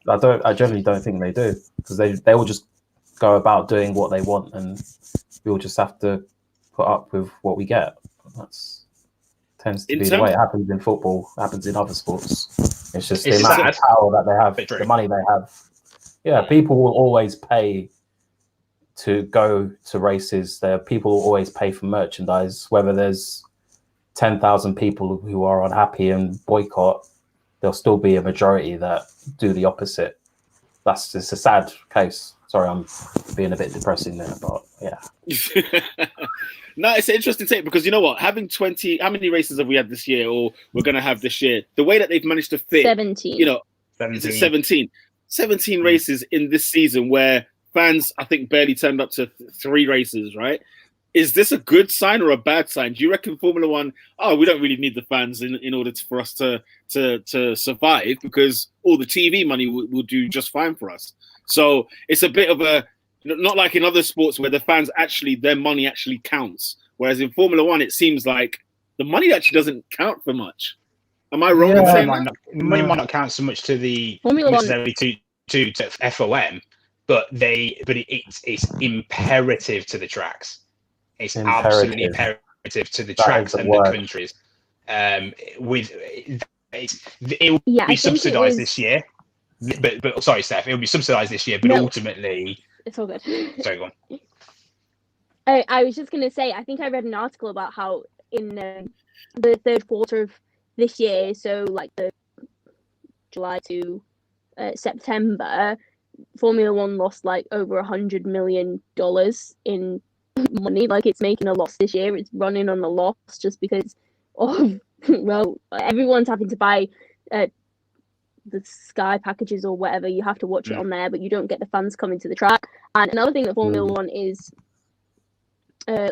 I generally don't think they do, because they will just go about doing what they want, and we all just have to put up with what we get. Tends to be the way it happens in football, happens in other sports. It's just the amount of power that they have, the money they have. Yeah, people will always pay to go to races. People will always pay for merchandise. Whether there's 10,000 people who are unhappy and boycott, there'll still be a majority that do the opposite. it's a sad case. Sorry, I'm being a bit depressing there, but yeah. No, it's an interesting take because you know what? Having 20, how many races have we had this year, or we're going to have this year? The way that they've managed to fit, 17. you know, 17. is it 17? 17 races in this season where fans, I think, barely turned up to 3 races, right? Is this a good sign or a bad sign? Do you reckon Formula One, we don't really need the fans in order for us to survive because all the TV money will do just fine for us? So it's a bit of a, not like in other sports where the fans actually, their money actually counts. Whereas in Formula One, it seems like the money actually doesn't count for much. Am I wrong in saying that? Money might not count so much to the Formula One necessarily to FOM, but it's imperative to the tracks. It's absolutely imperative to the tracks and the countries. It will be subsidised this year. But sorry, Steph, it will be subsidised this year. But ultimately, it's all good. Sorry, go on. I was just going to say, I think I read an article about how in the third quarter of this year, so like the July to September, Formula One lost like over $100 million in money. Like it's making a loss this year. It's running on a loss just because of, well, everyone's having to buy the Sky packages or whatever. You have to watch it on there, but you don't get the fans coming to the track. And another thing that Formula One is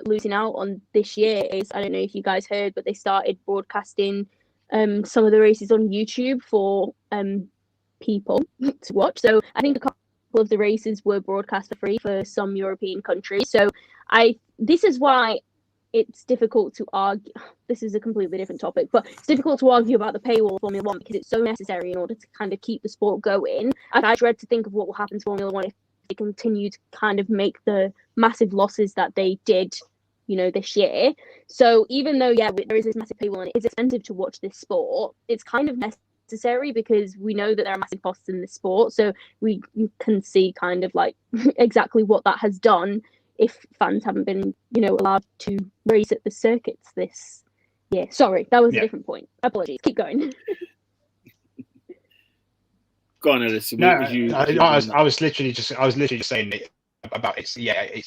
losing out on this year is, I don't know if you guys heard, but they started broadcasting some of the races on YouTube for people to watch. So I think a couple of the races were broadcast for free for some European countries. So this is why it's difficult to argue. This is a completely different topic, but it's difficult to argue about the paywall of Formula One because it's so necessary in order to kind of keep the sport going. And I dread to think of what will happen to Formula One if they continue to kind of make the massive losses that they did, this year. So even though, there is this massive paywall and it is expensive to watch this sport, it's kind of necessary because we know that there are massive costs in this sport. So you can see kind of like exactly what that has done if fans haven't been, allowed to race at the circuits this year. Sorry, that was a different point. Apologies. Keep going. Go on, Ellis. I was literally just saying about it's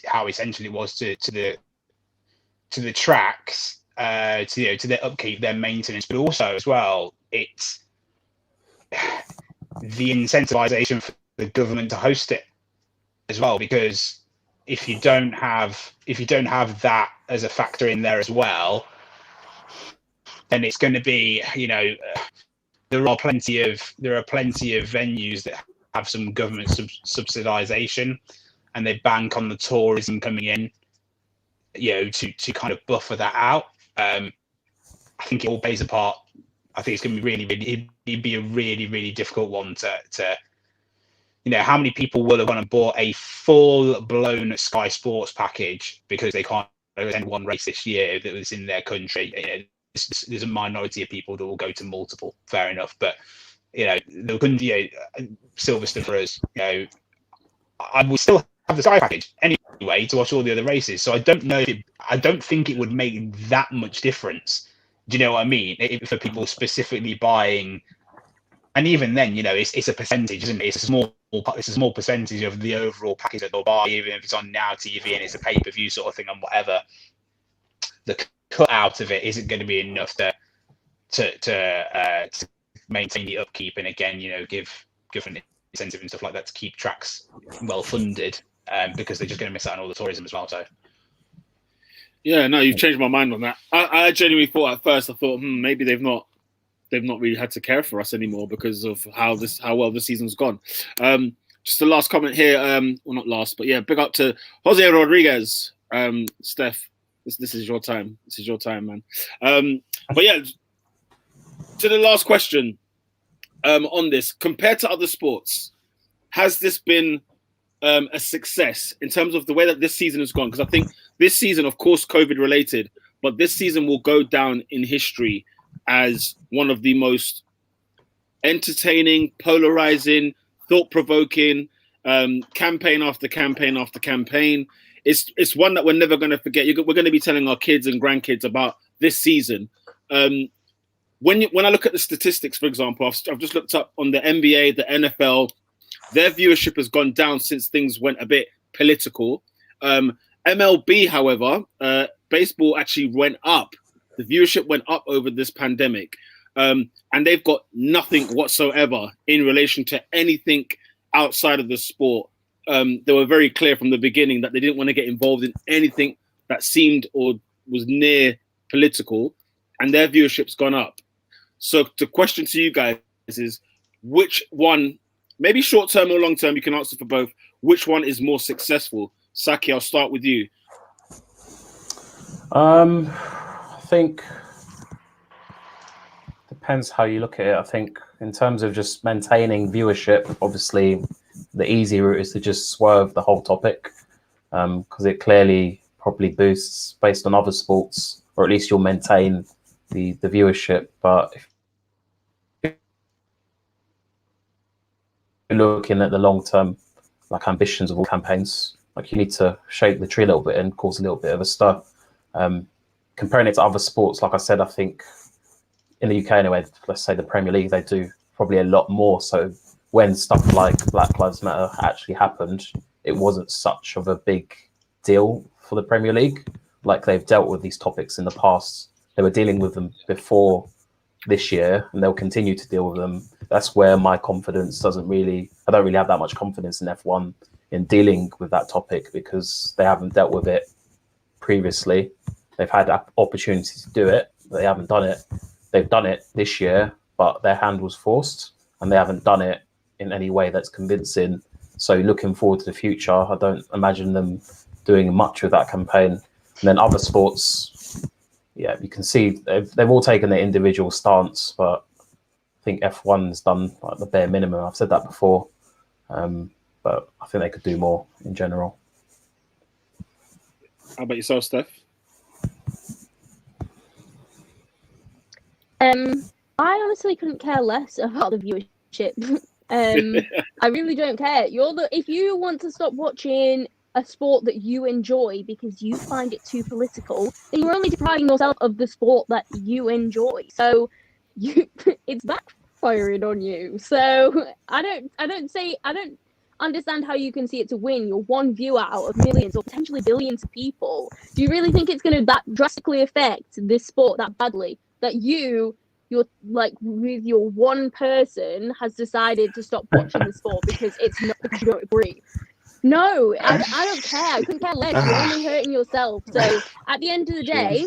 how essential it was to the tracks, to their upkeep, their maintenance, but also as well, it's the incentivization for the government to host it as well, because if you don't have that as a factor in there as well, then it's going to be, there are plenty of venues that have some government subsidization, and they bank on the tourism coming in, to kind of buffer that out. I think it all plays a part. I think it's going to be it'd be a really, really difficult one to how many people will have gone and bought a full-blown Sky Sports package because they can't attend one race this year that was in their country. There's a minority of people that will go to multiple. Fair enough, but there couldn't be Silverstone for us. I would still have the Sky package anyway to watch all the other races. So I don't know. I don't think it would make that much difference. Do you know what I mean? For people specifically buying, and even then, it's a percentage, isn't it? It's a small percentage of the overall package that they'll buy, even if it's on Now TV and it's a pay-per-view sort of thing and whatever. The cut out of it isn't going to be enough to maintain the upkeep, and again, give an incentive and stuff like that to keep tracks well funded, because they're just going to miss out on all the tourism as well. So. Yeah, no, you've changed my mind on that. I genuinely thought at first, maybe they've not really had to care for us anymore because of how well the season's gone. Just a last comment here. Well, not last, but yeah, big up to Jose Rodriguez. Steph, this is your time. This is your time, man. But yeah, to the last question on this, compared to other sports, has this been a success in terms of the way that this season has gone? Because I think this season, of course, COVID related, but this season will go down in history as one of the most entertaining, polarizing, thought-provoking, campaign after campaign after campaign. It's one that we're never going to forget. We're going to be telling our kids and grandkids about this season. When I look at the statistics, for example, I've just looked up on the NBA, the NFL, their viewership has gone down since things went a bit political. MLB, however, baseball actually went up. The viewership went up over this pandemic. And they've got nothing whatsoever in relation to anything outside of the sport. They were very clear from the beginning that they didn't want to get involved in anything that seemed or was near political, and their viewership's gone up. So the question to you guys is, which one, maybe short term or long term, you can answer for both, which one is more successful? Saki, I'll start with you. I think depends how you look at it. I think in terms of just maintaining viewership, obviously the easy route is to just swerve the whole topic, because it clearly probably boosts based on other sports, or at least you'll maintain the viewership. But if you're looking at the long-term like ambitions of all campaigns, like you need to shake the tree a little bit and cause a little bit of a stir. Comparing it to other sports, like I said, I think in the UK anyway, let's say the Premier League, they do probably a lot more. So when stuff like Black Lives Matter actually happened, it wasn't such of a big deal for the Premier League. Like, they've dealt with these topics in the past. They were dealing with them before this year, and they'll continue to deal with them. That's where my confidence I don't really have that much confidence in F1 in dealing with that topic, because they haven't dealt with it previously. They've had opportunities to do it, but they haven't done it. They've done it this year, but their hand was forced, and they haven't done it in any way that's convincing. So looking forward to the future, I don't imagine them doing much with that campaign. And then other sports, yeah, you can see they've all taken their individual stance, but I think F1's done like the bare minimum. I've said that before, but I think they could do more in general. How about yourself, Steph? I honestly couldn't care less about the viewership. I really don't care. If you want to stop watching a sport that you enjoy because you find it too political, then you're only depriving yourself of the sport that you enjoy. So it's backfiring on you. So I don't understand how you can see it to win. You're one viewer out of millions or potentially billions of people. Do you really think it's going to that drastically affect this sport that badly? That you're like, with your one person has decided to stop watching the sport because it's not, because you don't agree. No, I don't care. I couldn't care less. You're only hurting yourself. So at the end of the day,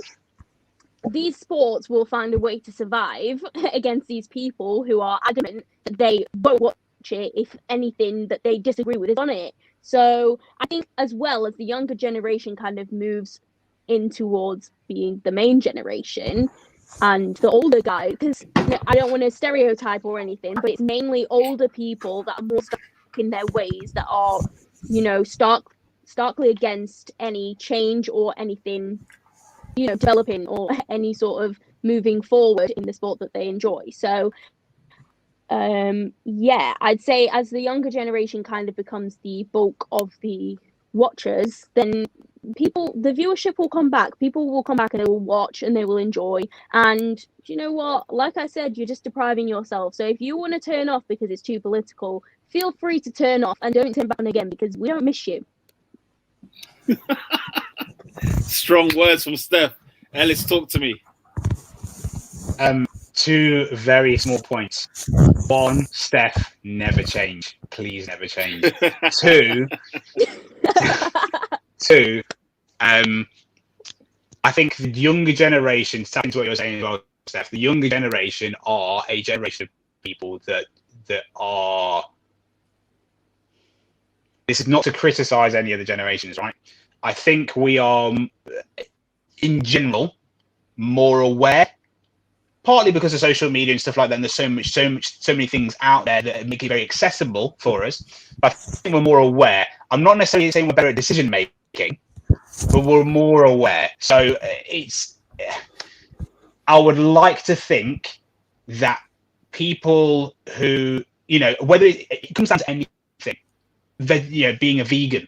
these sports will find a way to survive against these people who are adamant that they won't watch it if anything that they disagree with is on it. So I think, as well as the younger generation kind of moves in towards being the main generation, and the older guys, because I don't want to stereotype or anything, but it's mainly older people that are more stuck in their ways, that are, starkly against any change or anything, developing or any sort of moving forward in the sport that they enjoy. So, I'd say as the younger generation kind of becomes the bulk of the watchers, then the viewership will come back. People will come back and they will watch and they will enjoy. And you know what? Like I said, you're just depriving yourself. So if you want to turn off because it's too political, feel free to turn off and don't turn back on again, because we don't miss you. Strong words from Steph. Ellis, talk to me. Two very small points. One, Steph, never change. Please never change. Two, I think the younger generation, tapping into what you're saying as well, Steph, the younger generation are a generation of people that are, this is not to criticize any other generations, right? I think we are, in general, more aware, partly because of social media and stuff like that, and there's so many things out there that make it very accessible for us. But I think we're more aware. I'm not necessarily saying we're better at decision making, but we're more aware. So I would like to think that people who, whether it comes down to anything, that, being a vegan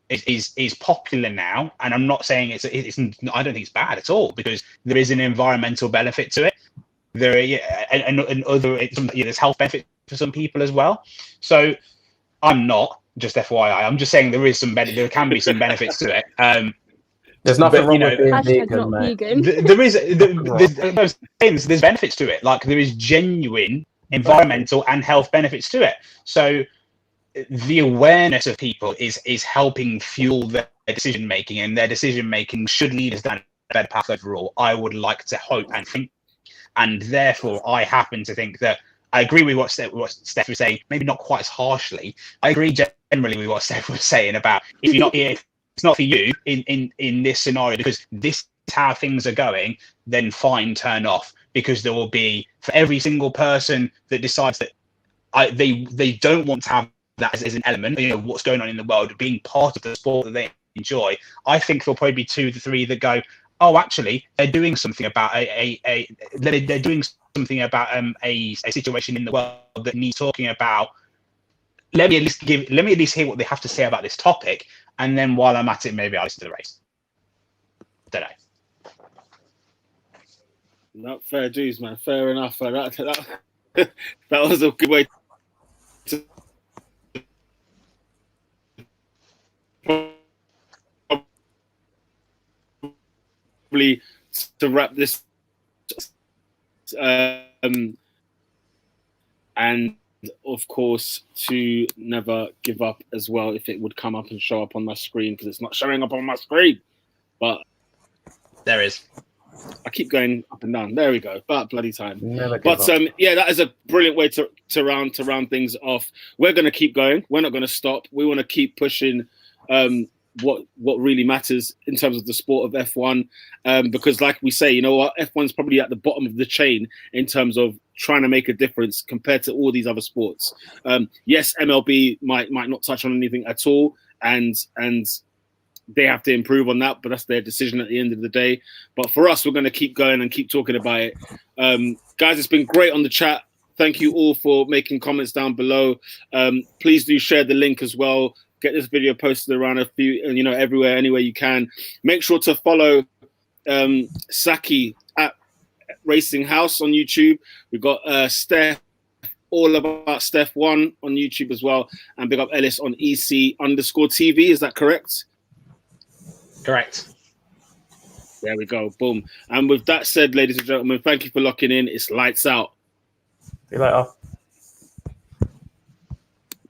is popular now, and I'm not saying it's I don't think it's bad at all, because there is an environmental benefit to it. There and other, there's health benefit for some people as well. So I'm not. Just FYI, I'm just saying there is some there can be some benefits to it. There's nothing wrong with being Hashtag vegan, not mate. vegan. There's benefits to it. Like there is genuine environmental and health benefits to it. So the awareness of people is helping fuel their decision making, and their decision making should lead us down a better path overall. I would like to hope and think, and therefore I happen to think that I agree with what Steph was saying, maybe not quite as harshly. I agree generally with what Steph was saying about if you're not here, it's not for you in this scenario because this is how things are going, then fine, turn off, because there will be, for every single person that decides that they don't want to have that as an element, you know, what's going on in the world, being part of the sport that they enjoy, I think there'll probably be 2 to 3 that go, oh, actually, they're doing something about they're doing something about a situation in the world that needs talking about. Let me at least hear what they have to say about this topic, and then while I'm at it, maybe I'll listen to the race. Don't know. Not fair dues, man. Fair enough. That was a good way to probably to wrap this. And of course, to never give up as well. If it would come up and show up on my screen, because it's not showing up on my screen, but there is. I keep going up and down. There we go. But bloody time. But yeah, that is a brilliant way to round things off. We're going to keep going. We're not going to stop. We want to keep pushing what really matters in terms of the sport of F1, because like we say, you know what, F1's probably at the bottom of the chain in terms of trying to make a difference compared to all these other sports. Yes, MLB might not touch on anything at all, and they have to improve on that, but that's their decision at the end of the day. But for us, we're going to keep going and keep talking about it. Guys, it's been great on the chat. Thank you all for making comments down below. Please do share the link as well. Get this video posted around everywhere, anywhere you can. Make sure to follow Saki at Racing House on YouTube. We've got Steph, All About SteF1 on YouTube as well. And big up Ellis on EC_TV. Is that correct? Correct. There we go. Boom. And with that said, ladies and gentlemen, thank you for locking in. It's lights out. See you later.